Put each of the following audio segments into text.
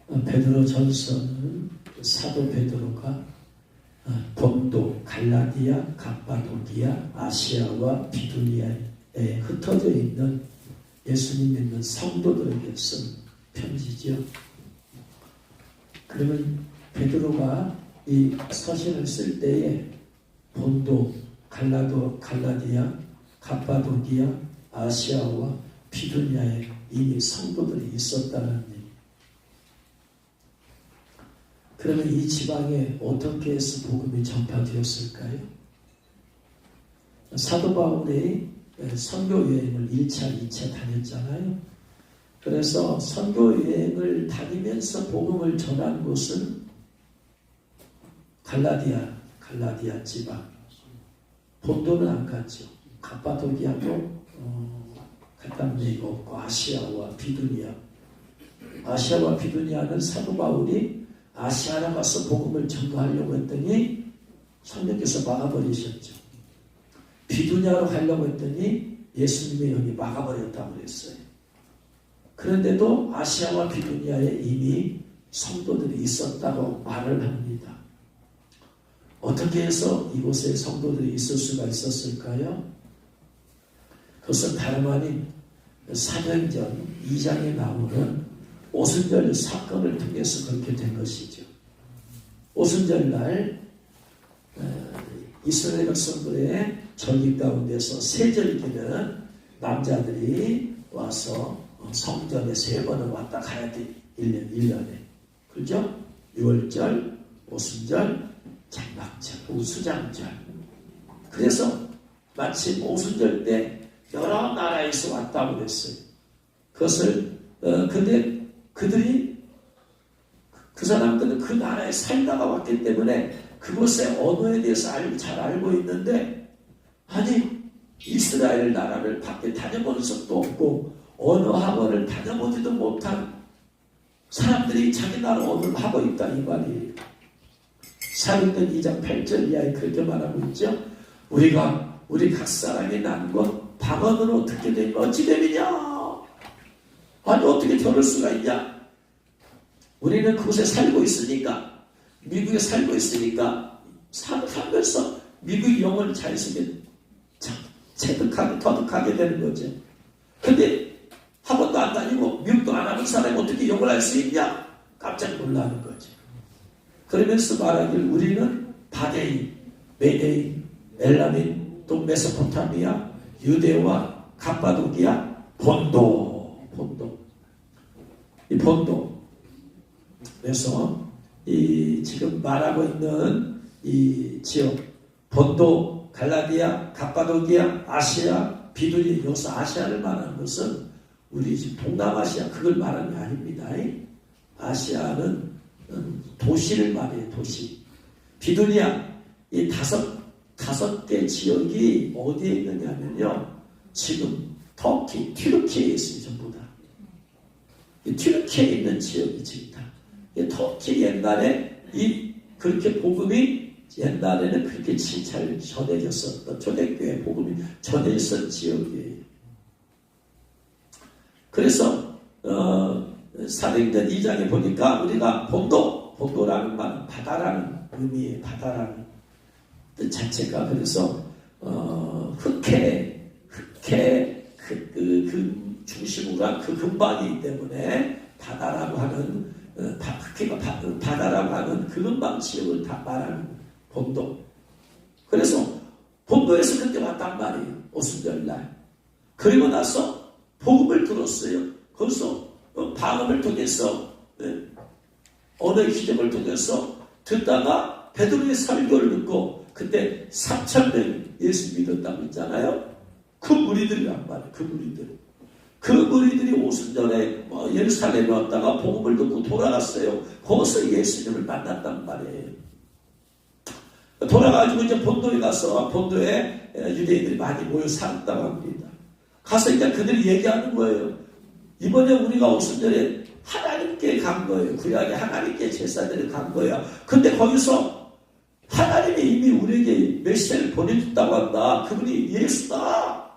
베드로전서는 사도 베드로가 본도, 갈라디아, 갑바도기아, 아시아와 비두니아에 흩어져 있는 예수님 믿는 성도들에게 쓴 편지죠. 그러면 베드로가 이 서신을 쓸 때에 본도, 갈라디아, 갑바도기아, 아시아와 비두니아에 이미 성도들이 있었다는 얘기. 그러면 이 지방에 어떻게 해서 복음이 전파되었을까요? 사도 바울이 선교 여행을 1차, 2차 다녔잖아요. 그래서 선교 여행을 다니면서 복음을 전한 곳은 갈라디아 지방. 본도는 안 갔죠. 갑바도기아도 갔다는 얘기가 없고, 아시아와 비두니아. 아시아와 비두니아는 사도 바울이 아시아로 가서 복음을 전가하려고 했더니 성령께서 막아버리셨죠. 비두니아로 가려고 했더니 예수님의 영이 막아버렸다고 그랬어요. 그런데도 아시아와 비두니아에 이미 성도들이 있었다고 말을 합니다. 어떻게 해서 이곳에 성도들이 있을 수가 있었을까요? 그것은 다름 아닌 사도행전 2장에 나오는 오순절 사건을 통해서 그렇게 된 것이죠. 오순절날 이스라엘 백성들의 절기 가운데서 세절기는 남자들이 와서 성전에 3번은 왔다 가야 돼. 1년에. 그죠? 6월절, 오순절, 장막절, 우수장절. 그래서 마침 오순절 때 여러 나라에서 왔다고 그랬어요. 그것을 근데 그들이 그 사람들은 그 나라에 살다가 왔기 때문에 그곳의 언어에 대해서 잘 알고 있는데, 아니 이스라엘 나라를 밖에 다녀본 적도 없고 언어 학원을 다녀보지도 못한 사람들이 자기 나라 언어를 하고 있다 이 말이에요. 사도행전 2장 8절 이하에 그렇게 말하고 있죠. 우리 각 사람이 난 것 방언으로 듣게 되면 어찌 됨이냐. 아니 어떻게 저럴 수가 있냐. 우리는 그곳에 살고 있으니까, 미국에 살고 있으니까 살면서 미국 영어를 잘 쓰면 터득하게 되는 거죠. 근데 학원도 안 다니고 미국도 안 하는 사람이 어떻게 영어를 할 수 있냐. 깜짝 놀라는 거죠. 그러면서 말하길 우리는 바데인, 메데인, 엘라민, 또 메소포타미아, 유대와 갑바도기아, 본도. 이 본도. 그래서 이 지금 말하고 있는 이 지역, 본도, 갈라디아, 갑바도기아, 아시아, 비두니, 여기서 아시아를 말하는 것은 우리 지금 동남아시아 그걸 말하는 게 아닙니다. 아시아는 도시를 말해요. 도시. 비두니아 이 다섯 개 지역이 어디에 있느냐면요. 지금 터키, 튀르키예에 있습니다. 전부 다. 튀르키예에 있는 지역이 지금 다. 터키 옛날에 그렇게 복음이 옛날에는 그렇게 잘 전해졌었던 초대교회 복음이 전해졌던 지역이에요. 그래서 사도행전 2장에 보니까 우리가 본도라는 말은 바다라는 의미의 바다라는 뜻 자체가, 그래서 흑해 그 중심으로 그 근방이기 때문에 바다라고 하는 흑해가 바다라고 하는 그 근방 지역을 다 말하는 본도. 그래서 본도에서 그때 왔단 말이에요. 오순절날. 그리고 나서 복음을 들었어요. 거기서 방언을 통해서 언어의 기적을 통해서 듣다가 베드로의 설교를 듣고 그때 3,000명 예수 믿었다고 했잖아요. 그 무리들이란 말이에요. 그 무리들이 오순절에 예루살렘에 왔다가 복음을 듣고 돌아갔어요. 거기서 예수님을 만났단 말이에요. 돌아가지고 이제 본도에 가서 본도에 유대인들이 많이 모여 살았다고 합니다. 가서 이제 그들이 얘기하는 거예요. 이번에 우리가 오순절에 하나님께 간 거예요. 구약에 하나님께 제사들을 간 거야. 근데 거기서 하나님이 이미 우리에게 메시지를 보내줬다고 한다. 그분이 예수다.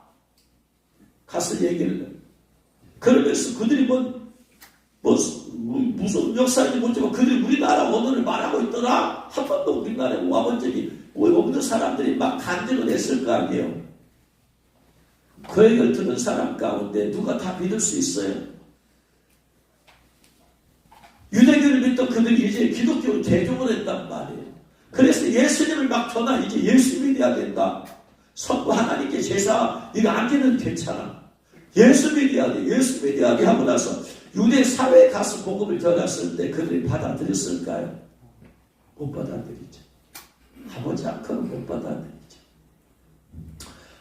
가서 얘기를 해요. 그러면서 그들이 무슨 역사인지 모르지만 그들이 우리나라 언어를 말하고 있더라. 한 번도 우리나라에 와본 적이 없는 사람들이 막 간증을 했을 거 아니에요. 그 얘기를 듣는 사람 가운데 누가 다 믿을 수 있어요? 유대교를 믿던 그들이 이제 기독교로 개종을 했단 말이에요. 그래서 예수님을 막 전하, 이제 예수 믿어야 된다. 성부 하나님께 제사 이거 안 되면 괜찮아. 예수 믿어야 돼. 예수 믿어야 돼 하고 나서 유대 사회에 가서 복음을 전했을 때 그들이 받아들였을까요? 못 받아들이죠. 가보지 않고는 못 받아들이죠.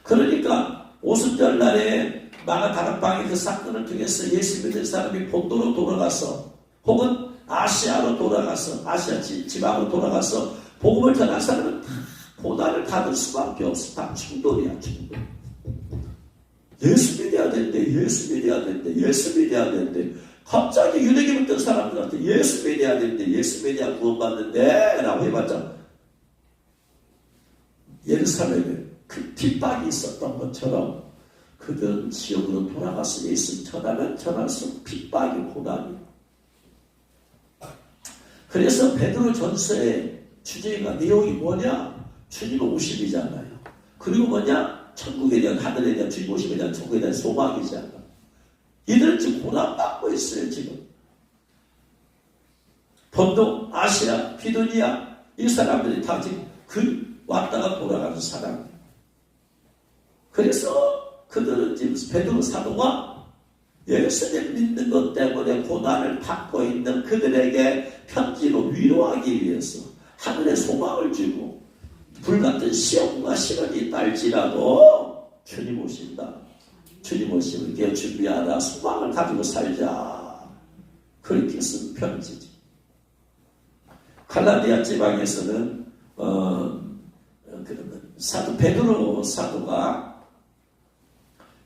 그러니까 오순절 날에 마가 다락방의 그 사건을 통해서 예수 믿는 사람이 본토로 돌아가서 혹은 아시아로 돌아가서 아시아 지방으로 돌아가서 복음을 전한 사람은 다 고난을 받을 수밖에 없어. 다 충돌이야, 충돌. 예수 믿어야 된대, 예수 믿어야 된대, 예수 믿어야 된대. 갑자기 유대교 믿던 사람들한테 예수 믿어야 된대, 예수 믿어야 구원받는데 라고 해봤자 예루살렘에 그 핍박이 있었던 것처럼 그들은 지역으로 돌아가서 예수 전하면 전할수록 핍박이 고난이. 그래서 베드로 전서의 주제가 내용이 뭐냐? 주님 오심이잖아요. 그리고 뭐냐? 천국에 대한, 하늘에 대한, 주님 오심에 대한, 천국에 대한 소망이잖아. 이들은 지금 고난받고 있어요, 지금. 본동, 아시아, 비두니아, 이 사람들이 다 지금 왔다가 돌아가는 사람. 그래서 그들은 지금 베드로 사도가 예수님 믿는 것 때문에 고난을 받고 있는 그들에게 편지로 위로하기 위해서 하늘의 소망을 주고 불같은 시험과 시련이 날지라도 주님 오신다. 주님 오심을 깨어 준비하라. 소망을 가지고 살자. 그렇게 쓴 편지지. 갈라디아 지방에서는 사도 베드로 사도가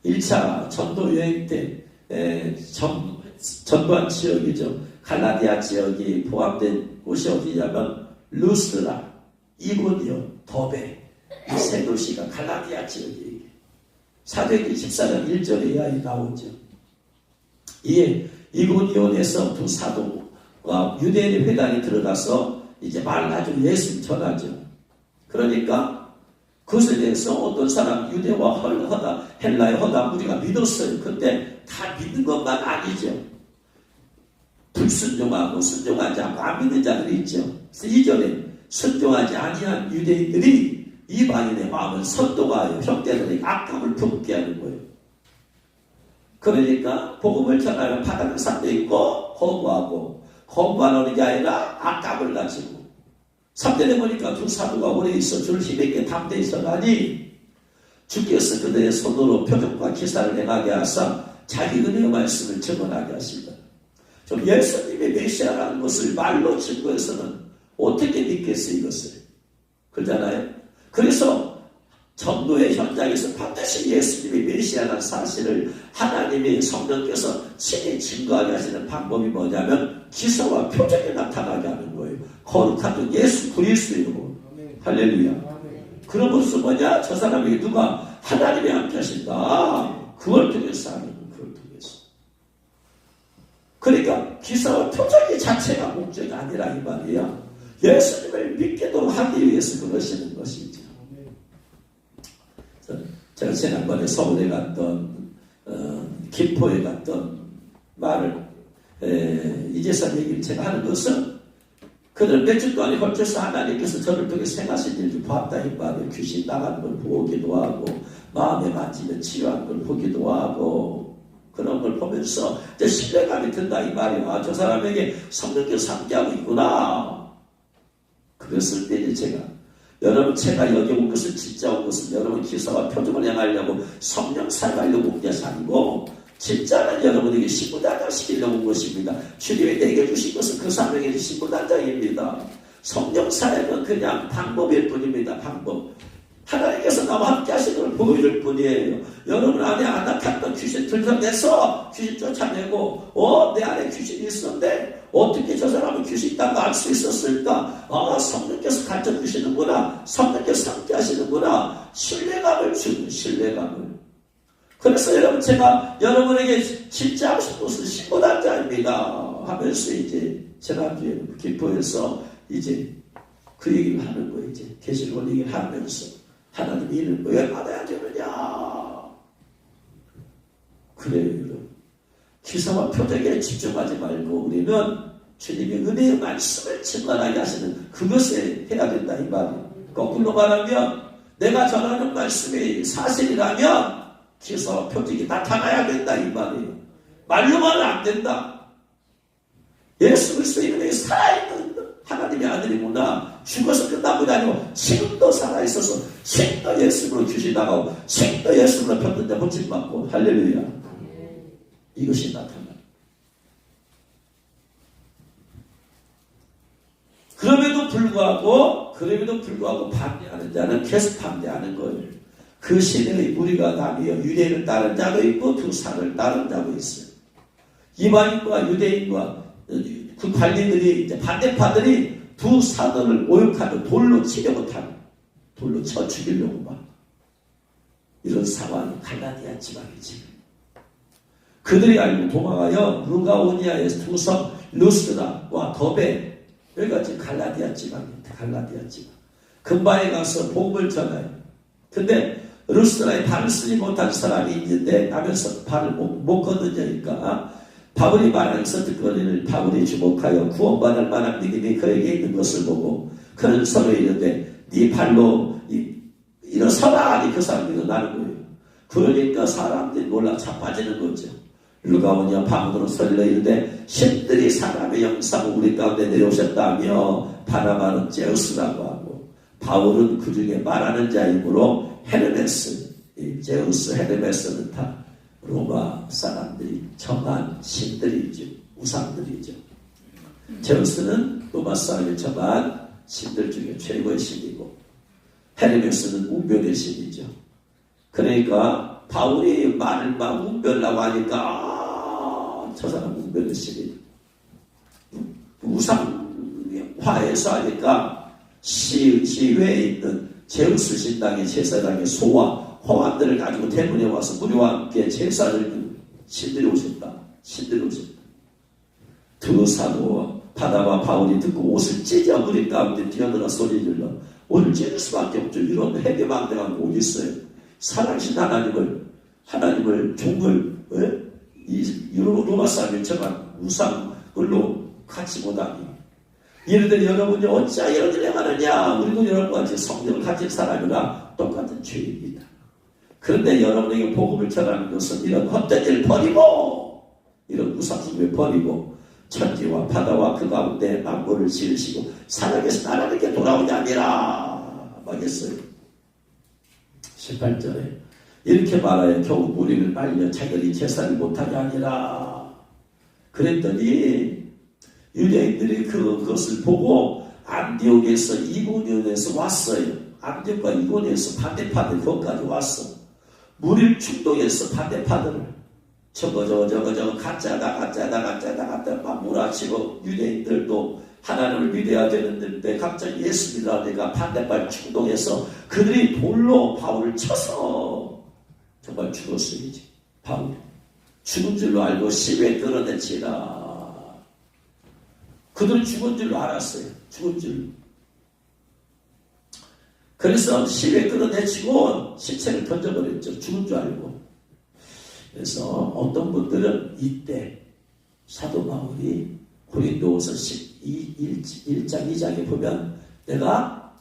1차 전도 여행 때 전도한 지역이죠. 갈라디아 지역이 포함된 곳이 어디냐면 루스라, 이고니온, 더베 이 세 도시가 갈라디아 지역이에요. 사도행전 14장 1절에 이하에 나오죠. 이에 이고니온에서 두 사도와 유대인의 회당에 들어가서 이제 말을 아주 예수 전하죠. 그러니까 그것에 대해서 어떤 사람 유대와 헬라의 허다 무리가 믿었어요. 근데 다 믿는 것만 아니죠. 불순종하고 순종하지 않고 안 믿는 자들이 있죠. 그래서 이전에 순종하지 아니한 유대인들이 이방인의 마음을 선동하여 형제들에게 악감을 품게 하는 거예요. 그러니까 복음을 전하면 받아는 사람도 있고 거부하는 게 아니라 악감을 가지고 3절에 보니까 두 사도가 오래 있어 줄 힘있게 담대히 전하니 주께서 그들의 손으로 표적과 기사를 행하게 하사 자기 은혜의 말씀을 증언하게 하신다. 좀 예수님의 메시아라는 것을 말로 증거해서는 어떻게 믿겠어요, 이것을? 그렇잖아요? 그래서 전도의 현장에서 반드시 예수님이 메시아라는 사실을 하나님의 성령께서 친히 증거하게 하시는 방법이 뭐냐면 기사와 표적이 나타나게 하는 거예요. 거룩한 예수 그리스도로. 할렐루야. 그런 것은 뭐냐? 저 사람에게 누가 하나님이 함께 하신다. 그걸 통해서 하는 거예요. 그걸 통해서. 그러니까 기사와 표적이 자체가 목적이 아니라 이 말이야. 예수님을 믿게도록 하기 위해서 그러시는 것이죠. 제가 지난번에 서울에 갔던 김포에 갔던 말을 이재산 얘기를 제가 하는 것은 그들 몇 주 동안에 걸쳐서 하나님께서 저를 통해 생하신 일을 봤다 이 말이에요. 귀신 나가는 걸 보기도 하고 마음에 만지면 치유하는 걸 보기도 하고 그런 걸 보면서 이제 신뢰감이 든다 이 말이에요. 아, 저 사람에게 성령께서 함께하고 있구나. 그랬을 때 이제 제가 여기 온 것은 진짜 온 것은 여러분 기사와 표적을 행하려고 성령 사용하려고 온 것이 아니고 진짜는 여러분에게 신부단장 시키려고 온 것입니다. 주님이 내게 주신 것은 그 사명의 신부단장입니다. 성령 사역은 그냥 방법일 뿐입니다. 방법. 하나님께서 나와 함께 하시는 걸 보여줄 뿐이에요. 여러분 안에 안 나타났던 귀신 들춰내서 귀신 쫓아내고 내 안에 귀신이 있었는데 어떻게 저 사람은 귀신 있다는 걸 알 수 있었을까? 성령께서 가르쳐 주시는구나. 성령께서 함께 하시는구나. 신뢰감을 주는 신뢰감을. 그래서 여러분 제가 여러분에게 진짜 하고 싶은 것은 신부단장입니다. 하면서 이제 지난주에는 기뻐해서 이제 그 얘기를 하는 거예요. 이제 계시록 얘기를 하면서 하나님 이를 왜 받아야 되느냐. 그래요, 여러분. 기사와 표적에 집중하지 말고 우리는 주님의 은혜의 말씀을 증언하게 하시는 그것에 해야 된다 이 말이에요. 거꾸로 말하면 내가 전하는 말씀이 사실이라면 기사와 표적이 나타나야 된다 이 말이에요. 말로만은 안 된다. 예수 그리스도의 은혜에 살아있는 하나님의 아들이구나. 죽어서 끝난 것이 아니고 지금도 살아있어서 지금도 예수로 귀신 나가고 지금도 예수로 폈는데 고침받고 할렐루야. 이것이 나타나. 그럼에도 불구하고 반대하는 자는 계속 반대하는 거예요. 그 시대의 무리가 나뉘어 유대인을 따른 자도 있고 두 산을 따른 자도 있어요. 이방인과 유대인과 그 관리들이 이제 반대파들이 두 사도를 모욕하는 돌로 치려 못하는 돌로 쳐 죽이려고 막 이런 상황이 갈라디아 지방이지. 그들이 알고 도망하여 루가오니아에서 두 성 루스드라와 더베 여기가 지금 갈라디아 지방입니다. 갈라디아 지방. 근바에 가서 복음을 전해요. 근데 루스드라에 발을 쓰지 못한 사람이 있는데 나면서 발을 못 걷느냐니까 바울이 말하는 선택거리를 바울이 주목하여 구원받을 만한 믿음이 그에게 있는 것을 보고 그는 서로 이르되 네 발로 일어서라 하니 그 사람이 일어나는 거예요. 그러니까 사람들이 놀라 자빠지는 거죠. 루가오니아 방문으로 서리러 이르되 신들이 사람의 형상 우리 가운데 내려오셨다며 바나바는 제우스라고 하고 바울은 그 중에 말하는 자이므로 헤르메스 제우스 헤르메스는 다 로마 사람들이 정한 신들이죠. 우상들이죠. 제우스는 로마 사람이 정한 신들 중에 최고의 신이고 헤르메스는 운별의 신이죠. 그러니까 바울이 말을 막 운별라고 하니까 저 사람 운별의 신이죠. 우상화해서 하니까 시외에 있는 제우스 신당의 제사장의 소와 호환들을 가지고 대문에 와서 무리와 함께 제사를 신들이 오셨다. 신들이 오셨다. 두 사도와 바나바 바울이 듣고 옷을 찢어 무리 가운데 뛰어들어 소리질러 오늘 찢을 수밖에 없죠. 이런 해괴망대가 어디 있어요. 살아계신 하나님을 종을 이 로마 사람이 정한 우상을로 같이 못하니 이르되 여러분이 어찌 이런 일을 행하느냐. 우리도 여러분과 같이 성령을 가진 사람이라 똑같은 죄입니다. 그런데 여러분에게 복음을 전하는 것은 이런 헛된 일을 버리고 이런 우상숭배를 버리고 천지와 바다와 그 가운데 만물을 지으시고 살아계신 하나님께 돌아오니 아니라 막 했어요. 18절에 이렇게 말하여 겨우 무리를 말려 자기들이 제사를 못하게 하니라. 그랬더니 유대인들이 그것을 보고 안디옥에서 이고니온에서 왔어요. 안디옥과 이고니온에서 반대파들 거기까지 왔어. 무리를 충동해서 반대파들을 저거 가짜다 막 몰아치고 유대인들도 하나님을 믿어야 되는데 갑자기 예수 믿으라니까 반대파 충동해서 그들이 돌로 바울을 쳐서 정말 죽었어요. 이제 바울이 죽은 줄로 알고 시외에 끌어내치라. 그들은 죽은 줄로 알았어요. 죽은 줄로. 그래서 시외에 끌어내치고 시체를 던져버렸죠. 죽은 줄 알고. 그래서 어떤 분들은 이때 사도 바울이 고린도후서 1장 2장에 보면 내가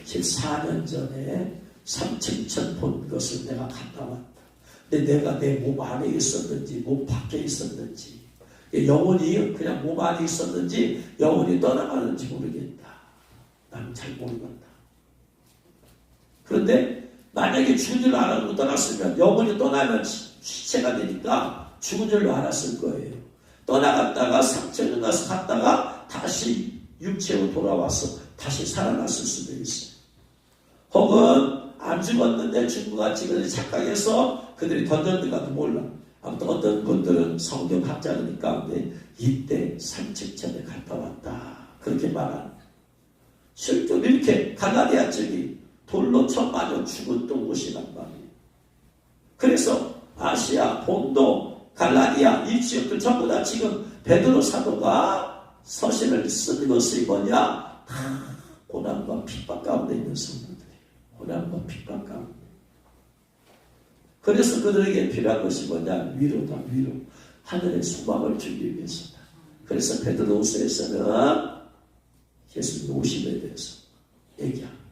14년 전에 삼층천 본 것을 내가 갔다 왔다. 근데 내가 내 몸 안에 있었는지 몸 밖에 있었는지 영혼이 그냥 몸 안에 있었는지 영혼이 떠나가는지 모르겠다. 나는 잘 모르겠다. 그런데 만약에 죽은 줄로 알고 떠났으면 영혼이 떠나면 시체가 되니까 죽은 줄로 알았을 거예요. 떠나갔다가 상처를 나서 갔다가 다시 육체로 돌아와서 다시 살아났을 수도 있어요. 혹은 안 죽었는데 죽은 것 같이 그들이 착각해서 그들이 던졌는가도 몰라. 아무튼 어떤 분들은 성경학자들이니까 이때 삼층천에 갔다 왔다. 그렇게 말하는. 실제로 이렇게 갈라디아 쪽이 돌로 쳐 맞아 죽었던 곳이란 말이에요. 그래서 아시아, 본도, 갈라디아 이 지역들 전부 다 지금 베드로 사도가 서신을 쓴 것이 뭐냐? 다 고난과 핍박 가운데 있는 성도들이에요. 고난과 핍박 가운데. 그래서 그들에게 필요한 것이 뭐냐? 위로다, 위로. 하늘의 소망을 주기 위해서다. 그래서 베드로후서에서는 예수님 오심에 대해서 얘기합니다.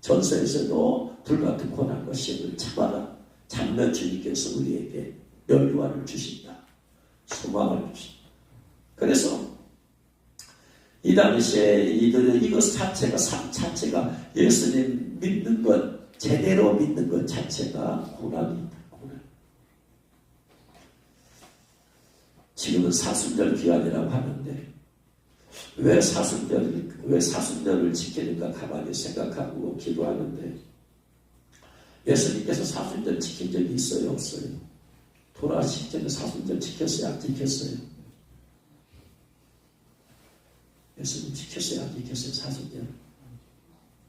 전서에서도 불같은 고난과 시험을 참아라. 참는 주님께서 우리에게 연료화를 주신다. 소망을 주신다. 그래서 이 당시에 이들은 이것 자체가, 삶 자체가 예수님 믿는 것, 제대로 믿는 것 자체가 고난이다. 고난. 지금은 사순절 기간이라고 하는데 왜 사순절을 지키는가 가만히 생각하고 기도하는데 예수님께서 사순절 지킨 적이 있어요? 없어요? 돌아가시기 전에 사순절 지켰어요? 안 지켰어요? 예수님 지켰어요? 안 지켰어요? 사순절?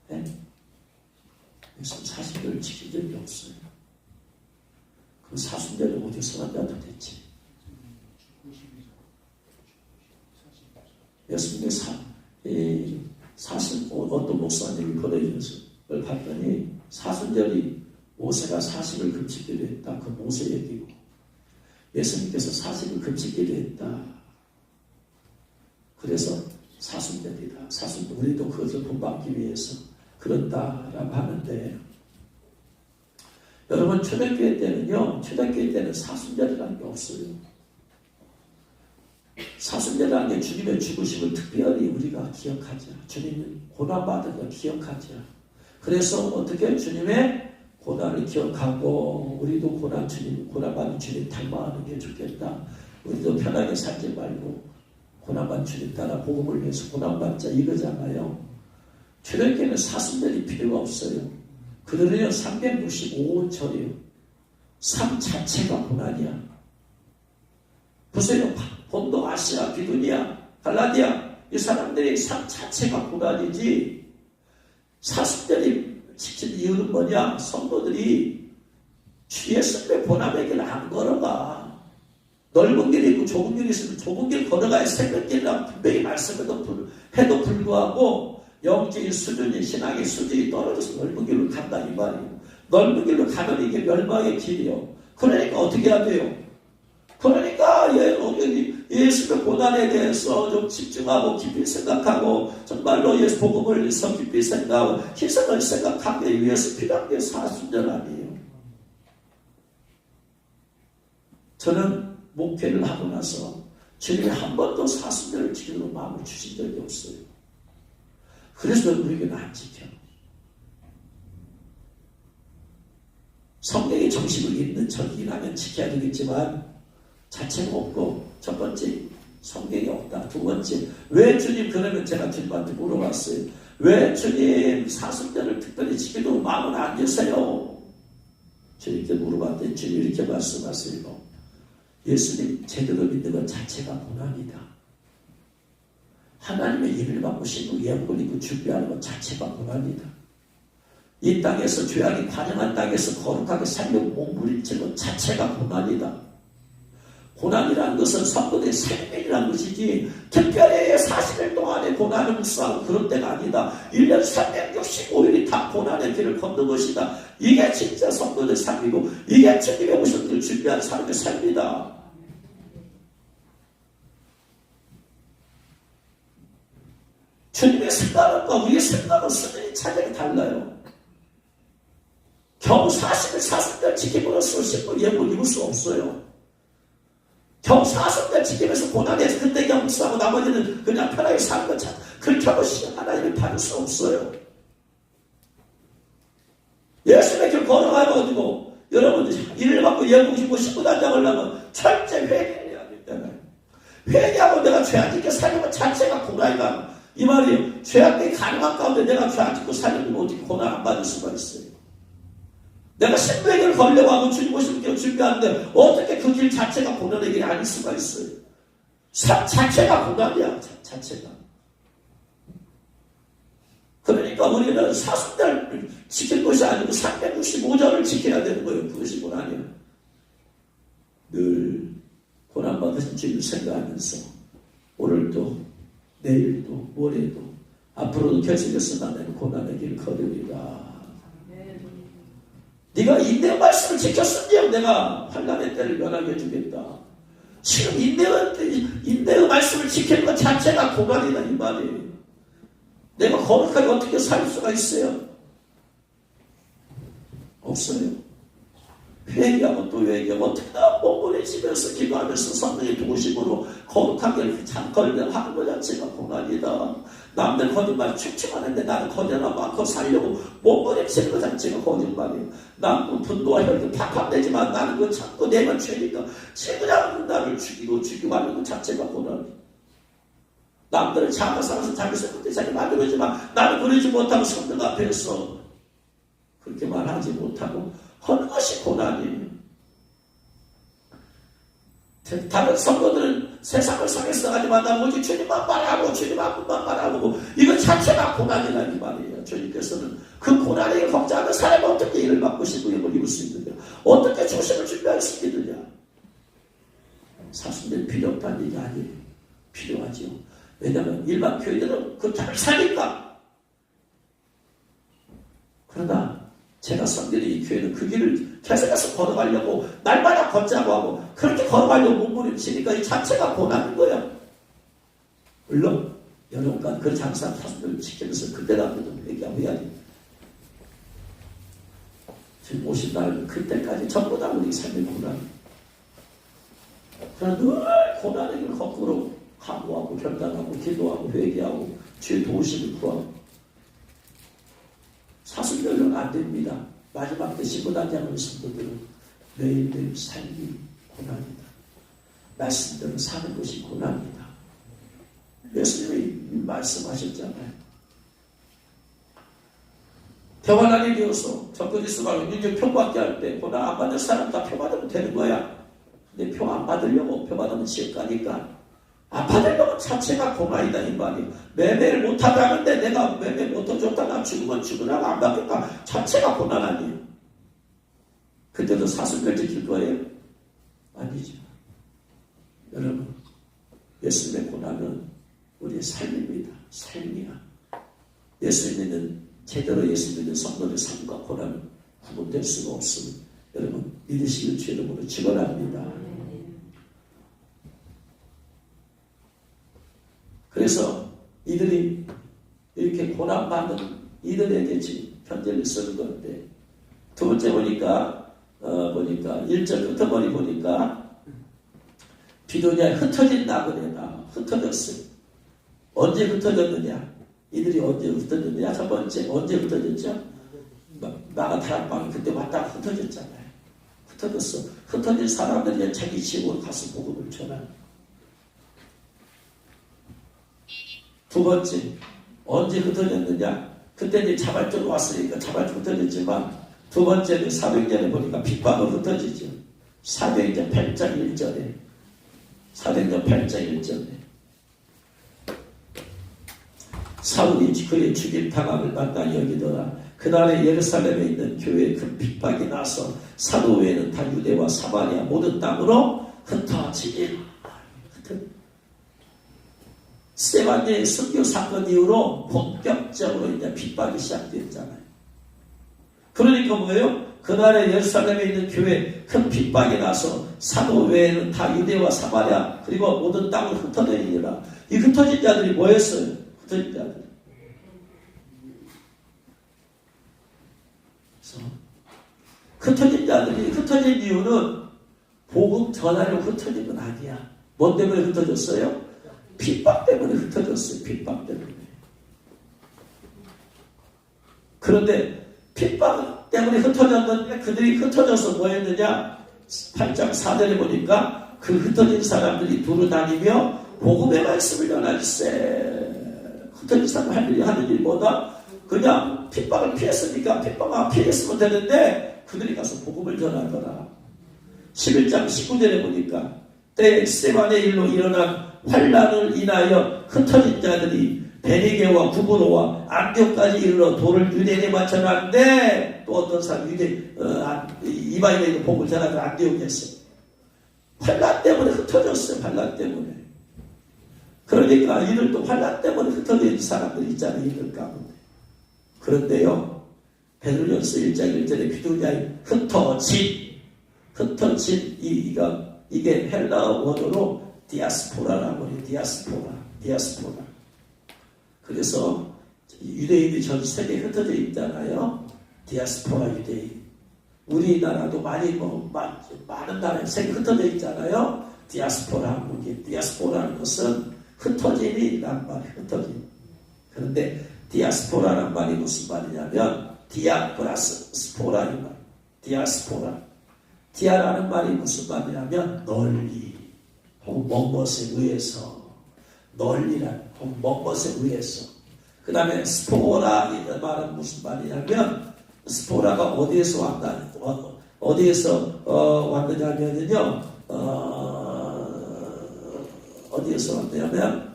네? 예수님 사순절을 지킨 적이 없어요. 그 사순절을 어디서 만나도 됐지? 예수님의 사순, 어떤 목사님이 보내주신 걸 봤더니 사순절이 모세가 40을 금지기로 했다. 그 모세 얘기고 예수님께서 40을 금지기로 했다. 그래서 사순절이다. 사순절 우리도 그것을 본받기 위해서 그런다라고 하는데 여러분 초대교회 때는요. 초대교회 때는 사순절이라는 게 없어요. 사순절이라는 게 주님의 죽으심을 특별히 우리가 기억하자. 주님은 고난받은 걸 기억하자. 그래서 어떻게 주님의 고난을 기억하고 우리도 고난받은 주님 닮아가는 게 좋겠다. 우리도 편하게 살지 말고 고난받은 주님 따라 복음을 위해서 고난받자 이거잖아요. 초대교회는 사순절이 필요가 없어요. 그들은요 365원절이에요. 삶 자체가 고난이야. 보세요. 본도, 아시아, 비두니아, 갈라디아 이 사람들의 삶 자체가 고난이지 사순절이 지킨 이유는 뭐냐? 성도들이 주의 승배 보남의 길을 안 걸어가. 넓은 길이 있고 좁은 길이 있으면 좁은 길 걸어가야 새벽길이라고 분명히 말씀해도 불구하고 영적인 수준이 신앙의 수준이 떨어져서 넓은 길로 간다 이 말이에요. 넓은 길로 가면 이게 멸망의 길이요. 그러니까 어떻게 해야 돼요? 그러니까 예수의 고난에 대해서 좀 집중하고 깊이 생각하고 정말로 예수 복음을 위해서 깊이 생각하고 희생을 생각하기 위해서 필요한 게 사순절 아니에요. 저는 목회를 하고 나서 주님이 한 번도 사순절을 지키도록 마음을 주신 적이 없어요. 그래서 우리에게는 안 지켜. 성경의 정식을 읽는 척이긴 하면 지켜야 되겠지만 자체가 없고 첫 번째 성경이 없다. 두 번째 왜 주님 그러면 제가 주님한테 물어봤어요. 왜 주님 사순절을 특별히 지키도록 마음을 안 주세요? 주님께 물어봤더니 주님 이렇게 말씀하세요. 예수님 제대로 믿는 것 자체가 고난이다. 하나님의 일을 받고 신고 예복을 입고 준비하는 것 자체가 고난이다. 이 땅에서 죄악이 관영한 땅에서 거룩하게 살려고 몸부림치는 것 자체가 고난이다. 고난이라는 것은 성도들의 생명이라는 것이지 특별히 40일 동안의 고난을 묵상하고 그런 때가 아니다. 1년 365일이 다 고난의 길을 걷는 것이다. 이게 진짜 성도들의 삶이고 이게 주님의 오심을 준비한 사람의 삶이다. 주님의 생각과 우리의 생각은 수준이 차별이 달라요. 겨우 40일 사순절 지킴으로써 신고 예복을 입을 수 없어요. 겨우 사순절 지키면서 고난해서 그때 그냥 묵상하고 나머지는 그냥 편하게 사는 것 참 그렇게 하고 하나님을 받을 수 없어요. 예수의 길 걸어가가지고 여러분들 일을 받고 예복 입고 신고 다니려면 철저히 회개해야 됩니다. 회개하고 내가 죄 안 짓게 사는 것 자체가 고난이다. 이 말이에요. 죄악이 가능한 가운데 내가 죄 안 짓고 살려면 어떻게 고난 안 받을 수가 있어요. 내가 신부의 길을 걸려고 하고 주님 오시는 길을 준비하는데 어떻게 그 길 자체가 고난의 길이 아닐 수가 있어요. 삶 자체가 고난이야. 자체가. 그러니까 우리는 사순절 지킬 것이 아니고 365절을 지켜야 되는 거예요. 그것이 고난이에요. 늘 고난받으신 주님을 생각하면서 오늘도 내일도 모레도 앞으로도 계속해서 나는 고난의 길 걸으리라. 네가 인내의 말씀을 지켰으면 내가 환난의 때를 면하게 해주겠다. 지금 인내의 말씀을 지키는 것 자체가 고난이다 이 말이에요. 내가 거룩하게 어떻게 살 수가 있어요? 없어요. 회개하고 또 회개하고 어떻게 몸부림치면서 기도하면서 성령의 도우심으로 거룩하게 이렇게 잠걸려 하는 것 자체가 고난이다. 남들 거짓말 축축하는데 나는 거짓말 많고 살려고 몸부림치는 것 자체가 거짓말이에요. 나는 분노와 혈기 팍팍 내지만 나는 그거 참고 내만 죄니까 그냥 나를 죽이고 하는 것 자체가 고난이에요. 남들은 자가 살아서 자기 생각대 자기 만들어지만 나는 그러지 못하고 성령 앞에서 그렇게 말하지 못하고 하는 것이 고난이에요. 다른 성도들은 세상을 상해서 하지만 나 오직 주님만 말하고 주님 한 분만 말하고 이거 자체가 고난이라는 말이에요. 주님께서는 그 고난에 걱정하는 사람이 어떻게 일을 받고 싶고 입을 수 있느냐, 어떻게 조심을 준비할 수 있느냐. 사슴들 필요 없다는 얘기 아니에요. 필요하지요. 왜냐하면 일반 교회들은 그 잘 사니까. 그러나 제가 섬기는 이 교회는 그 길을 계속해서 걸어가려고 날마다 걷자고 하고 그렇게 걸어가려고 몸부림치니까 이 자체가 고난인 거예요. 물론 여러분과 그 장사 사슴들을 지키면서 그때라도 회개하고 해야지. 지금 오신 날 그때까지 전부 다 우리 삶의 고난이에요. 그러나 늘 고난의 길을 거꾸로 각오하고 결단하고 기도하고 회개하고 주의 도우심을 구하고 사슴별로는 안 됩니다. 마지막 때 신고단장하는 성도들은 매일매일 삶이 고난이다. 말씀대로 사는 것이 고난이다. 예수님이 말씀하셨잖아요. 대환란이 되어서 적그리스도가 이제 표 받게 할 때 고난 안 받는 사람 다 표 받으면 되는 거야. 근데 표 안 받으려고 표 받으면 지옥 가니까 안 받으려고 자체가 고난이다 이 말이에요. 매매를 못하게 하는데 내가 매매 못해줬다 나 죽으면 죽으라고 안 받겠다 자체가 고난 아니에요. 그때도 사슴을 지킬 거예요? 아니죠. 여러분 예수님의 고난은 우리의 삶입니다. 삶이야. 예수 믿는 제대로 예수 믿는 성도의 삶과 고난은 구분될 수가 없음을 여러분 믿으시길 주의 이름으로 축원합니다. 그래서 이들이 이렇게 고난받는 이들에게 지금 편지를 쓰는 건데 두 번째 보니까 1절 끝머리 보니까 비도냐에 흩어진 나그네다. 흩어졌어요. 언제 흩어졌느냐? 이들이 언제 흩어졌느냐? 첫 번째 언제 흩어졌죠? 나가 다락방이 그때 왔다가 흩어졌잖아요. 흩어졌어. 흩어진 사람들이 자기 지역으로 가서 복음을 전하는. 두 번째, 언제 흩어졌느냐? 그때 이제 자발적으로 왔으니까 자발적으로 흩어졌지만, 두 번째는 사도행전에 보니까 핍박으로 흩어지죠. 사도행전 8장 1절에. 사도행전 8장 1절에. 사울이 그의 죽임 당함을 마땅히 여기더라. 그날에 예루살렘에 있는 교회에 큰 핍박이 나서 사도 외에는 다 유대와 사마리아 모든 땅으로 흩어지니라. 스데반의 선교 사건 이후로 본격적으로 이제 핍박이 시작됐잖아요. 그러니까 뭐예요? 그날에 예루살렘에 있는 교회에 큰 핍박이 나서 사도 외에는 다 유대와 사마리아 그리고 모든 땅을 흩어내니라. 이 흩어진 자들이 뭐였어요? 흩어진 자들. 그래서 흩어진 자들이 흩어진 이유는 복음 전하려고 흩어진 건 아니야. 뭐 때문에 흩어졌어요? 핍박 때문에 흩어졌어요. 핍박 때문에. 그런데 핍박 때문에 흩어졌는데 그들이 흩어져서 뭐 했느냐? 8장 4절에 보니까 그 흩어진 사람들이 두루 다니며 복음의 말씀을 전하기세. 흩어진 사람 하는 일이 뭐다? 그냥 핍박을 피했으니까 핍박을 피했으면 되는데 그들이 가서 복음을 전하더라. 11장 19절에 보니까 때 스데반의 일로 일어난 환란을 인하여 흩어진 자들이 베니게와 구브로와 안디옥까지 이르러 도를 유대인에만 전하는데 또 어떤 사람 이방인에게 복음을 전하는 안디옥이었어요. 환란 때문에 흩어졌어요. 환란 때문에. 그러니까 이들 또 환난 때문에 흩어져 있는 사람들이 있잖아요. 이들 가운데. 그런데요, 베드로전서 1장 1절에 비둘기가 흩어진 이게 헬라어 원어로 디아스포라라고 해요. 디아스포라. 그래서 유대인이 전 세계에 흩어져 있잖아요. 디아스포라 유대인. 우리나라도 많은 나라에 세계 흩어져 있잖아요. 디아스포라 한국인. 디아스포라는 것은 흩어짐이란 말이에요. 흩어짐. 그런데 디아스포라란 말이 무슨 말이냐면 디아 플러스 스포라 이 말. 디아스포라. 디아라는 말이 무슨 말이냐면 널리 혹은 무엇에 의해서, 널리란 혹은 무엇에 의해서. 그 다음에 스포라 이 말은 무슨 말이냐면 스포라가 어디에서 왔느냐면요, 어디에서 왔냐면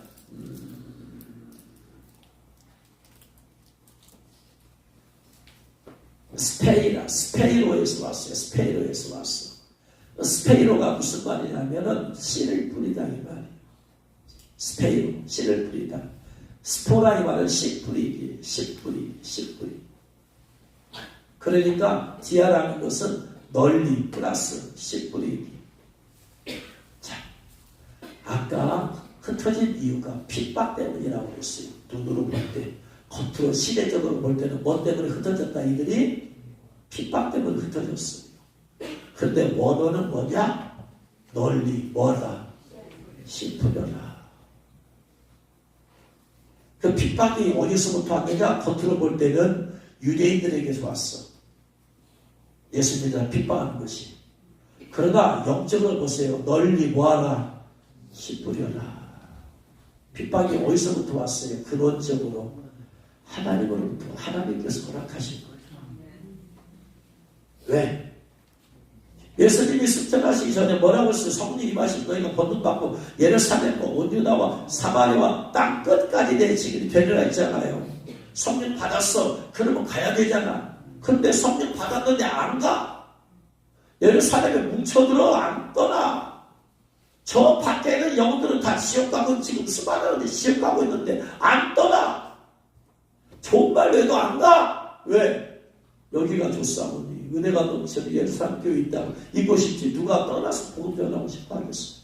스페이로에서 왔어요. 스페이로에서 왔어. 스페이로가 무슨 말이냐면은 씨를 뿌리다 이 말이에요. 스페이로, 씨를 뿌리다. 스포라 이 말은 씨 뿌리기. 그러니까 디아라는 것은 널리 플러스 씨 뿌리기. 자, 아까 흩어진 이유가 핍박 때문이라고 했어요. 눈으로 볼 때, 겉으로 시대적으로 볼 때는 뭐 때문에 흩어졌다? 이들이 핍박 때문에 흩어졌어요. 근데 원어는 뭐냐? 널리 뭐라? 씨 뿌려라. 그 핍박이 어디서부터 왔느냐? 겉으로 볼 때는 유대인들에게서 왔어. 예수님을 핍박하는 것이. 그러나 영적으로 보세요. 널리 뭐하라? 씨 뿌려라. 핍박이 어디서부터 왔어요? 근원적으로 하나님으로부터, 하나님께서 허락하신 거예요. 왜? 예수님이 승천하시기 전에 뭐라고 했어요? 성령 임하신 너희가 권능받고 예루살렘과 온 유다와 사마리아와 땅 끝까지 내 증인이 되리라 했잖아요. 성령 받았어. 그러면 가야 되잖아. 근데 성령 받았는데 안 가. 예루살렘에 뭉쳐들어 안 떠나. 저 밖에는 영혼들은 다 지옥 가고 지금 수많은 지옥 가고 있는데 안 떠나. 좋은 말 외에도 안 가. 왜? 여기가 좋사오니 은혜가 넘치는 예루살렘 교회 있다. 이곳이지 누가 떠나서 복음 전하고 싶어 하겠어.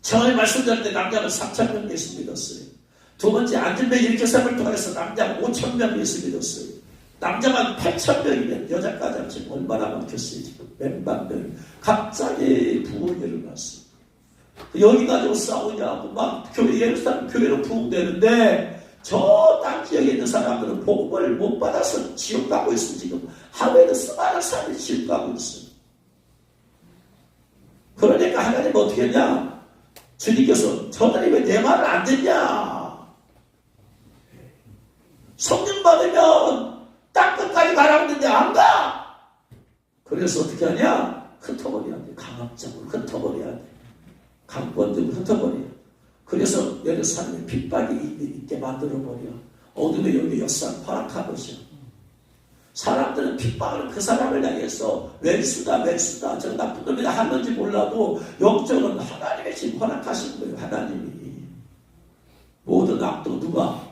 처음에 말씀드릴 때 남자는 3,000명 예수 믿었어요. 두 번째 안전배 일교삼을 통해서 남자 5,000명 예수 믿었어요. 남자만 8,000명이면 여자까지 합치면 얼마나 많겠어요. 지금 몇만 명. 갑자기 부흥이 일어났어. 여기 가지고 싸우냐고 막 교회 예루살렘 교회로 부흥되는데 저 땅 지역에 있는 사람들은 복음을 못 받아서 지옥 가고 있어. 지금 하루에도 수많은 사람이 지옥 가고 있어. 그러니까 하나님 어떻게 했냐? 주님께서 저들이 왜 내 말을 안 듣냐? 성령 받으면 땅 끝까지 가라고 했는데 안 가! 그래서 어떻게 하냐? 흩어버려야 돼. 강압적으로 흩어버려야 돼. 강권적으로 흩어버려. 그래서 예루살렘에 핍박이 있게 만들어버려. 어둠의 여기 역사를 허락한 것이야. 사람들은 핍박을 그 사람을 향해서 왼수다 저 나쁜 놈이다 하는지 몰라도 영적으로는 하나님의 지금 허락하신 거예요. 하나님이. 모든 악도 누가?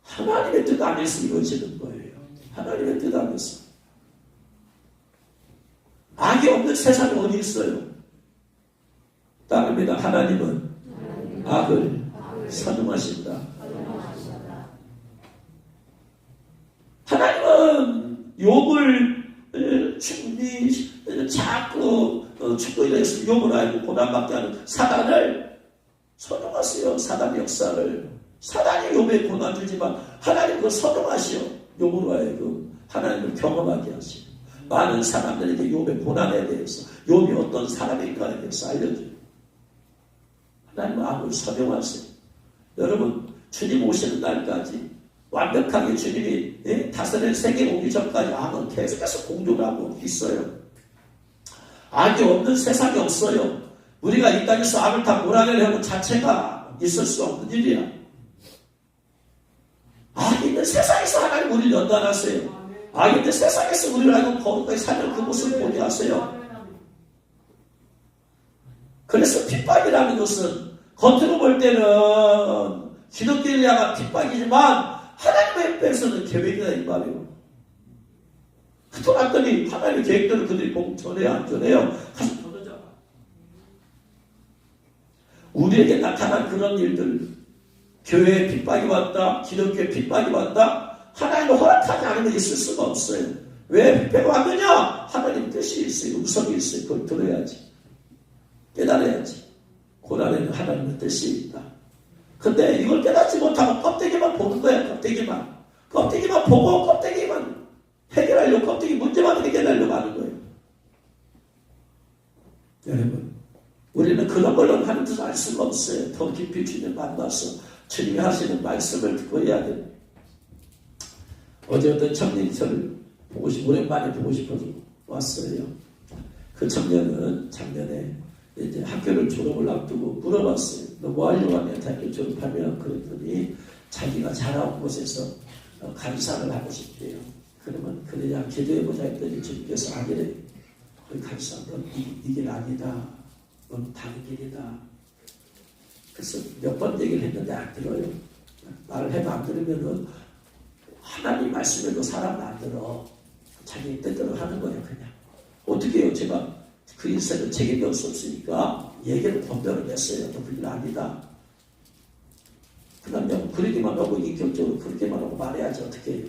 하나님의 뜻 안에서 이루어지는 거예요. 하나님의 뜻 안에서. 악이 없는 세상이 어디 있어요? 따릅니다. 하나님은 악을 선용하신다. 하나님은 욥을 충분히 자꾸 축복에 해서 욥을 알고 고난받게 하는 사단을 선용하세요. 사단의 역사를. 사단이 욥에 고난 주지만 하나님 그걸 선용하시오. 욥으로 하여금 하나님을 경험하게 하시오. 많은 사람들에게 욥의 고난에 대해서 욥이 어떤 사람인가에 대해서 알려줘요. 하나님은 악을 선용하세요. 여러분 주님 오시는 날까지 완벽하게 주님이 다스리는 세계에 오기 전까지 악은 계속해서 공존하고 있어요. 악이 없는 세상이 없어요. 우리가 이 땅에서 악을 다 몰아내려는 자체가 있을 수 없는 일이야. 악이 있는 세상에서 하나님 우리를 연단하세요. 악이 있는 세상에서 우리를 알고 거룩하게 사는 그 모습을 보게 하세요. 그래서 핍박이라는 것은 겉으로 볼 때는 기독교를 향한 핍박이지만 하나님의 백성은 계획이다 이 말이에요. 돌았더니 하나님의 계획대로 그들이 복음 전해요 안 전해요? 가서 전하잖아. 우리에게 나타난 그런 일들, 교회에 핍박이 왔다, 기독교에 핍박이 왔다, 하나님을 허락하지 않으면 있을 수가 없어요. 왜 핍박이 왔느냐? 하나님 뜻이 있어요. 음성이 있어요. 그걸 들어야지. 깨달아야지. 고난에는 하나님의 뜻이 있다. 근데 이걸 깨닫지 못하고 껍데기만 보는 거야. 껍데기만 보고 껍데기만 해결하려고, 껍데기 문제만 해결하려고 하는 거예요. 여러분, 우리는 그런 걸로 하는 뜻을 알 수가 없어요. 더 깊이 주님 만나서 주님이 하시는 말씀을 듣고 해야 돼요. 어제 어떤 청년이 저를 오랜만에 보고 싶어서 왔어요. 그 청년은 작년에 이제 학교를 졸업을 앞두고 물어봤어요. 너 뭐 하려고 하냐? 대학교 졸업하면. 그랬더니 자기가 자라온 곳에서 간사를 하고 싶대요. 그러면 그래야 기도해보자 했더니 주님께서 아니래. 거기 간사, 넌 이 길 아니다. 넌 다른 길이다. 그래서 몇 번 얘기를 했는데 안 들어요. 말을 해도 안 들으면은 하나님 말씀에도 사람은 안 들어. 자기 뜻대로 하는 거예요, 그냥. 어떻게 해요? 제가 그 인생을 책임이 없었으니까 얘기를 번변을 냈어요. 너 그 길 아니다. 그다음에 그러기만 하고 인격적으로 그렇게만 하고 말해야지 어떻게 해요.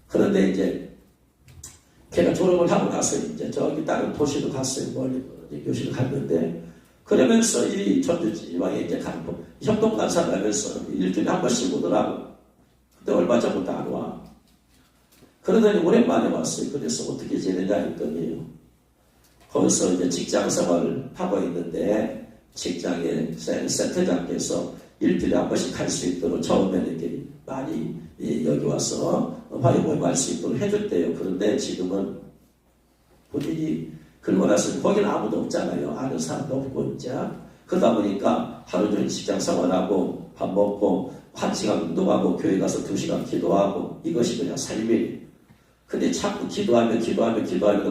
그런데 이제 걔가 졸업을 하고 나서 이제 저기 다른 도시로 갔어요. 멀리 교실을 갔는데 그러면서 이 전주지방에 이제 협동간사를 하면서 일주일에 한 번씩 오더라고. 근데 얼마 전부터 안 와. 그러더니 오랜만에 왔어요. 그래서 어떻게 지내냐 했더니 거기서 이제 직장 생활을 하고 있는데 직장의 센터장께서 일주일에 한 번씩 갈 수 있도록 처음에는 이렇게 많이 여기 와서 화요모임 할 수 있도록 해줬대요. 그런데 지금은 본인이 그러고 나서 거기는 아무도 없잖아요. 아는 사람도 없고 이제 그러다 보니까 하루 종일 직장 생활하고 밥 먹고 1시간 운동하고 교회 가서 2시간 기도하고 이것이 그냥 삶이에요. 근데 자꾸 기도하면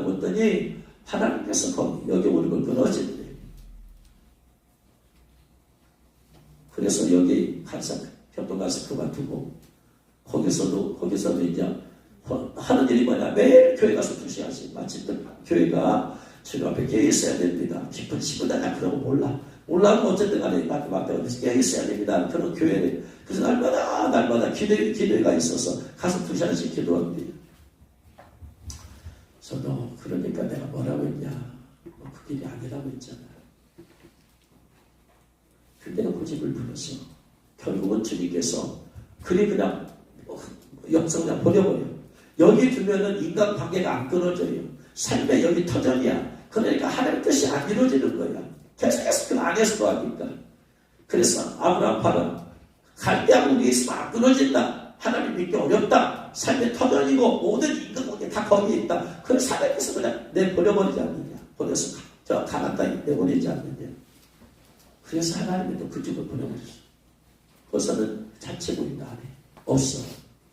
보더니 하나님께서 여기 오는 걸 끊어진대요. 그래서 여기 협동 가서 그만두고 거기서도 이제 하는 일이 뭐냐, 매일 교회 가서 2시간씩 마침 교회가 주님 앞에 깨어 있어야 됩니다. 깊은 시부다냐 그러고 몰라도 어쨌든 간에 마지막에 깨어 있어야 됩니다. 그런 교회를 그래서 날마다 기도가 있어서 가서 2시간씩 기도합니다. 저도 그러니까 내가 뭐라고 했냐, 그 길이 아니라고 했잖아. 근데 고집을 부려서 결국은 주님께서 그냥 영성 그냥 버려버려. 여기 두면은 인간관계가 안 끊어져요. 삶의 여기 터전이야. 그러니까 하나님의 뜻이 안 이루어지는 거야. 계속해서 그 안에서도 하니까. 그래서 아브라함 봐라. 갈대하고 우리 있으면 안 끊어진다. 하나님 믿기 어렵다. 삶의 터전이고 모든 인간관계 다 거기에 있다. 그래서 하나님께서 그냥 내버려버리지 않느냐. 버려서 저 가난 땅에 내보내지 않느냐. 그래서 하나님이 또 그 집을 보내버렸어. 거기서는 자체구이다 안에 없어.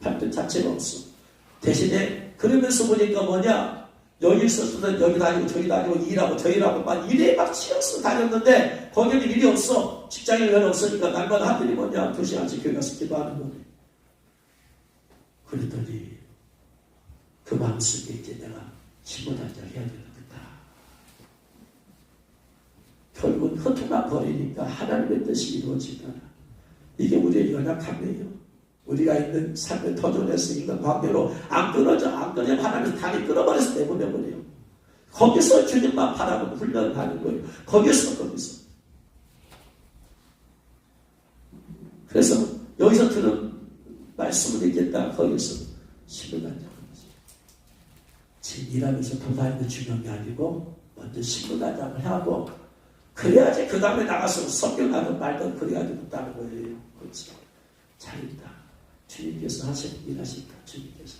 발전 자체가 없어. 대신에 그러면서 보니까 뭐냐, 여기 있었으면 여기 다니고 저기 다니고 일하고 저 일하고 막 일에 막 치여서 다녔는데 거기는 일이 없어. 직장에 일 없으니까 날마다 하더니 뭐냐, 2시간씩 교회 가서 기도하는 거네. 그랬더니 그 마음속에 이제 내가 심어단장 해야 되겠다. 결국은 허투나 버리니까 하나님의 뜻이 이루어지더라. 이게 우리의 연약함이에요. 우리가 있는 삶의 터전에서 있는 관계로 안 끊어지면 하나님은 다리 끊어버려서 내보내버려요. 거기서 주님만 바라보고 훈련을 하는 거예요. 거기서. 그래서 여기서 들은 말씀을 얘기했다. 거기서 신부단장을 지금 일하면서 도다니는 게 중요한 게 아니고 먼저 신부단장을 하고 그래야지 그 다음에 나가서 성경하든 말든 그래야지 못하는 거예요. 그렇지. 잘했다. 주님께서 일하신다. 주님께서.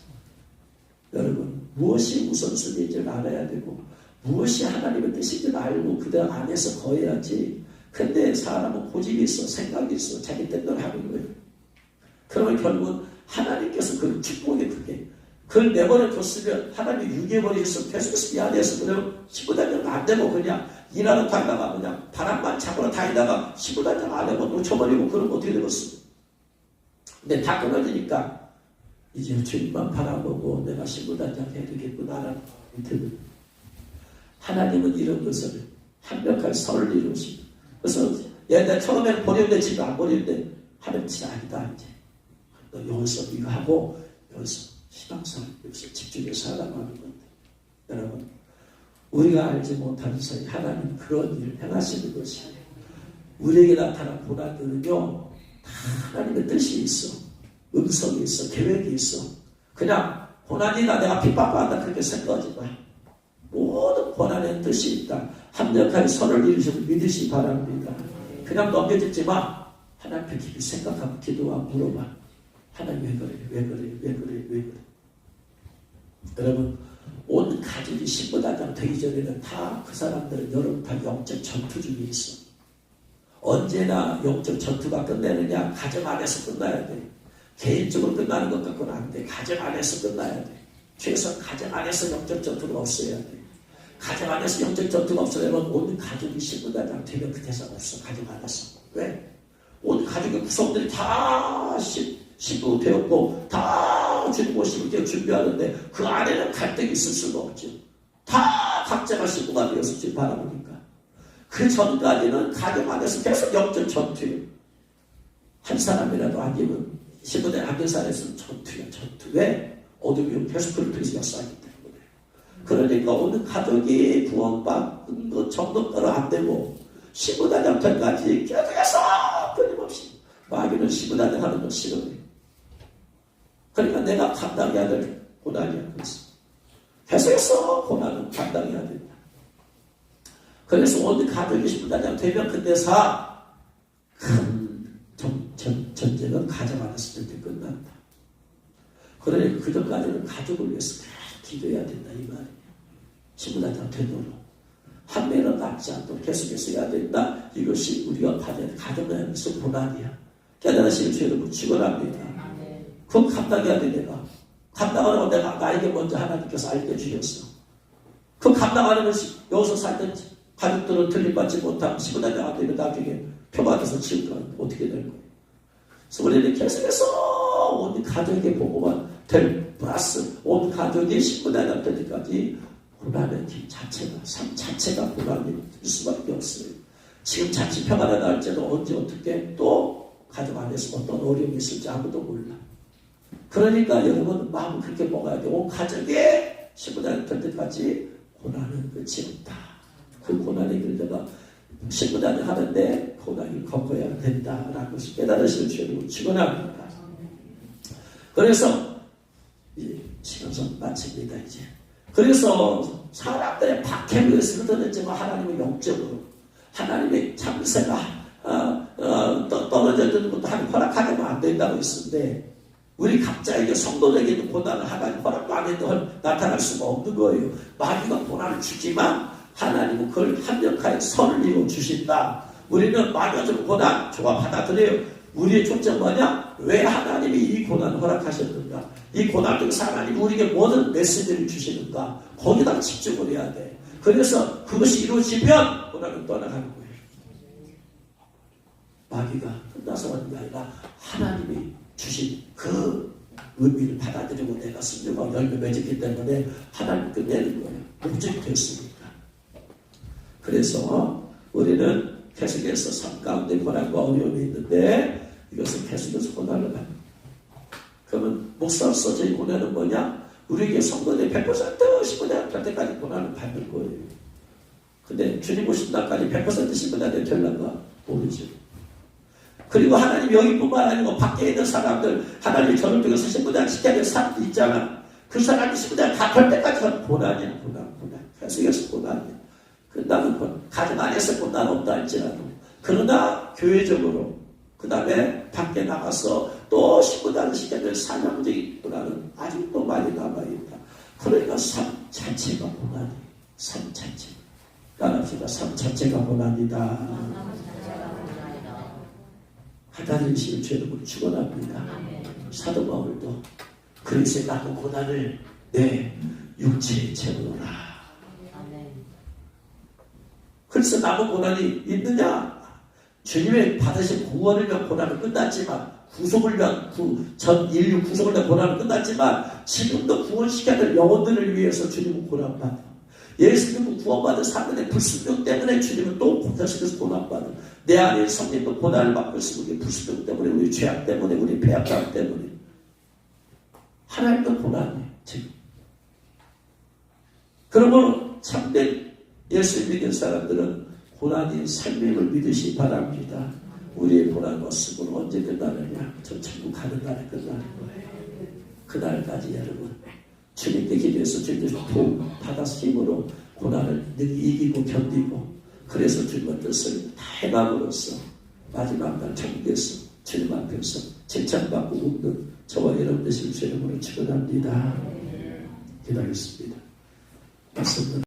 여러분, 무엇이 우선순위인지를 알아야 되고 무엇이 하나님의 뜻인지를 알고 그들 안에서 거해야지. 근데 사람은 고집이 있어, 생각이 있어, 자기 뜻대로 하는 거예요. 그러면 결국은 하나님께서 그 축복의 그걸 내버려 뒀으면 하나님이 유기해버리셔서 계속해서 미안해서 그냥 15단계는 안 되고 그냥 일하러 다니다가 그냥 바람만 잡으러 다니다가 시부단장 안 하면 놓쳐버리고 그러면 어떻게 되겠어? 근데 다 끊어지니까 이제 주님만 바라보고 내가 시부단장 해야 되겠구나라는 마음이 들거든요. 하나님은 이런 것을 완벽한 선을 이루십니다. 그래서 내가 처음에는 버리는데 지금 안 버리는데 하나님 진짜 아니다 이제 너 여기서 이거 하고 여기서 신앙생활 여기서 집중해서 하라고 하는 건데 여러분 우리가 알지 못하는 사이 하나님 그런 일을 행하시는 것이에요. 우리에게 나타난 고난들은요 다 하나님의 뜻이 있어. 음성이 있어. 계획이 있어. 그냥 고난이다 내가 핍박받는다 그렇게 생각하지 마. 모든 고난의 뜻이 있다. 합력하게 선을 이루시고 믿으시기 바랍니다. 그냥 넘겨짓지 마. 하나님께 깊이 생각하고 기도하고 물어봐. 하나님 왜 그래? 왜 그래? 왜 그래? 왜 그래? 여러분 온 가족이 신부단장 되기 전에는 다 그 사람들은 여러분 다 영적 전투 중에 있어. 언제나 영적 전투가 끝내느냐? 가정 안에서 끝나야 돼. 개인적으로 끝나는 것 같고는 안 돼. 가정 안에서 끝나야 돼. 최소한 가정 안에서 영적 전투가 없어야 돼. 가정 안에서 영적 전투가 없어야만 온 가족이 신부단장 되면 그 대상 없어. 가정 안에서. 왜? 온 가족의 구성들이 다 신부 되었고 다 주님 모시고 준비하는데 그 안에는 갈등이 있을 수가 없죠. 다 각자가 신부가 되어서 지금 바라보니까 그 전까지는 가정 안에서 계속 영적 전투예요. 한 사람이라도 아니면 신부들 안전사에서는 전투야 전투. 왜? 어둠이 계속 그를 통해서 역사하기 때문에. 그러니까 오늘 가족이 구원받는 것 정도가로 안 되고 신부단장편까지 계속해서 끊임없이 마귀는 신부단장 하는 거 싫어해. 그러니까 내가 감당해야 될 고난이야. 그래서 계속해서 고난은 감당해야 된다. 그래서 오늘 가족이 신부단장 되면 그때서 큰 전쟁은 가정 안에서 절대 끝난다. 그러니 그전까지는 가족을 위해서 기도해야 된다 이 말이에요. 신부단장 되도록 한 매는 남지 않도록 계속해서 해야 된다. 이것이 우리가 받은 가정 안에서 고난이야. 깨달으시길 주 여러분 축원합니다. 그건 감당해야 돼. 내가 감당하라고 내가 나에게 먼저 하나님께서 알게 주셨어. 그 감당하는 것이 여기서 살던 가족들은 들림받지 못하면 신부단장 안 되면 나중에 표받아서 치울까 어떻게 될 거예요. 그래서 우리는 계속해서 온 가족의 보고만 될 플러스 온 가족이 신부단장 될 때까지 고난의 길 자체가 삶 자체가 고난이 될 수밖에 없어요. 지금 자칫 평안하다 할지도 언제 어떻게 또 가족 안에서 어떤 어려움이 있을지 아무도 몰라. 그러니까 여러분 마음을 그렇게 먹어야 돼. 온 가족이 신부단장 될 때까지 고난은 끝이 없다. 그 고난의 길 내가 신부단장 하는데 고난을 겪어야 된다라는 것을 깨달으시는 주님을 축원합니다. 그래서 시간선 마칩니다 이제. 그래서 사람들의 박해를 위해서 흔들렸지만 하나님은 영적으로 하나님의 참새가 떨어져 드는 것도 하나님 허락하면 안 된다고 했는데 우리 각자에게 성도에게도 고난을 하나님 허락도 안 해도 나타날 수가 없는 거예요. 마귀가 고난을 주지만 하나님은 그걸 합력하여 선을 이루어 주신다. 우리는 마귀가 좀 고난 좋아 받아들여요. 우리의 초점 뭐냐? 왜 하나님이 이 고난을 허락하셨는가? 이 고난 중에서 하나님이 우리에게 모든 메시지를 주시는가? 거기다 집중을 해야 돼. 그래서 그것이 이루어지면 고난은 떠나가는 거예요. 마귀가 끝나서 하는 게 아니라 하나님이 주신 그 의미를 받아들이고 내가 순종하고 열매 맺었기 때문에 하나님 끝내는 거예요. 목적이 됐으니까. 그래서 우리는 계속해서 삶 가운데 고난과 어려움이 있는데 이것은 계속해서 고난을 받는 거예요. 그러면 목사로서 저희 고난은 뭐냐? 우리에게 성도들이 100% 신부단장 될 때까지 고난을 받는 거예요. 근데 주님 오신 날까지 100% 신부단장이 되려나? 모르죠. 그리고 하나님 여기뿐만 아니고 밖에 있는 사람들 하나님 저를 통해서 신부단장 시켜야 될 사람도 있잖아. 그 사람이 신부단장 다 될 때까지 고난이야. 고난. 계속해서 고난이야. 나는 가정 안에서 고난 없다 할지라도 그러나 교회적으로 그 다음에 밖에 나가서 또 신부단장 시켜야 될 사명적인 고난은 아직도 많이 남아있다. 그러니까 삶 자체가 고난이에요. 삶 자체. 따라합시다. 삶 자체가 고난이다. 하나님이시는 죄를 축원합니다. 사도 바울도 그리스도의 나쁜 고난을 내 육체에 채우노라. 그 그래서 남은 고난이 있느냐? 주님의 받으신 구원을 위한 고난은 끝났지만, 구속을 위한 전 인류 구속을 위한 고난은 끝났지만, 지금도 구원시켜야 될 영혼들을 위해서 주님은 고난받아. 예수님은 구원받은 사람들의 불순종 때문에 주님은 또 계속해서 고난받아. 내 안에 성령도 고난을 받고 있으면 우리 불순종 때문에, 우리 죄악 때문에, 우리 배악감 때문에. 하나님도 고난이에요, 지금. 그러므로 참된 예수 믿는 사람들은 고난이 삶임을 믿으시 바랍니다. 우리의 고난과 수고는 언제 끝나느냐? 저 천국 가는 날에 끝나는 거예요. 그날까지 여러분 주님께 기도해서 주님께서 도움 받아서 힘으로 고난을 이기고 견디고, 그래서 주님의 뜻을 다 해감으로써 마지막 날 천국에서 주님 앞에서 칭찬받고 웃는 저와 여러분 되실 주 이름으로 축원합니다. 기도하겠습니다. 말씀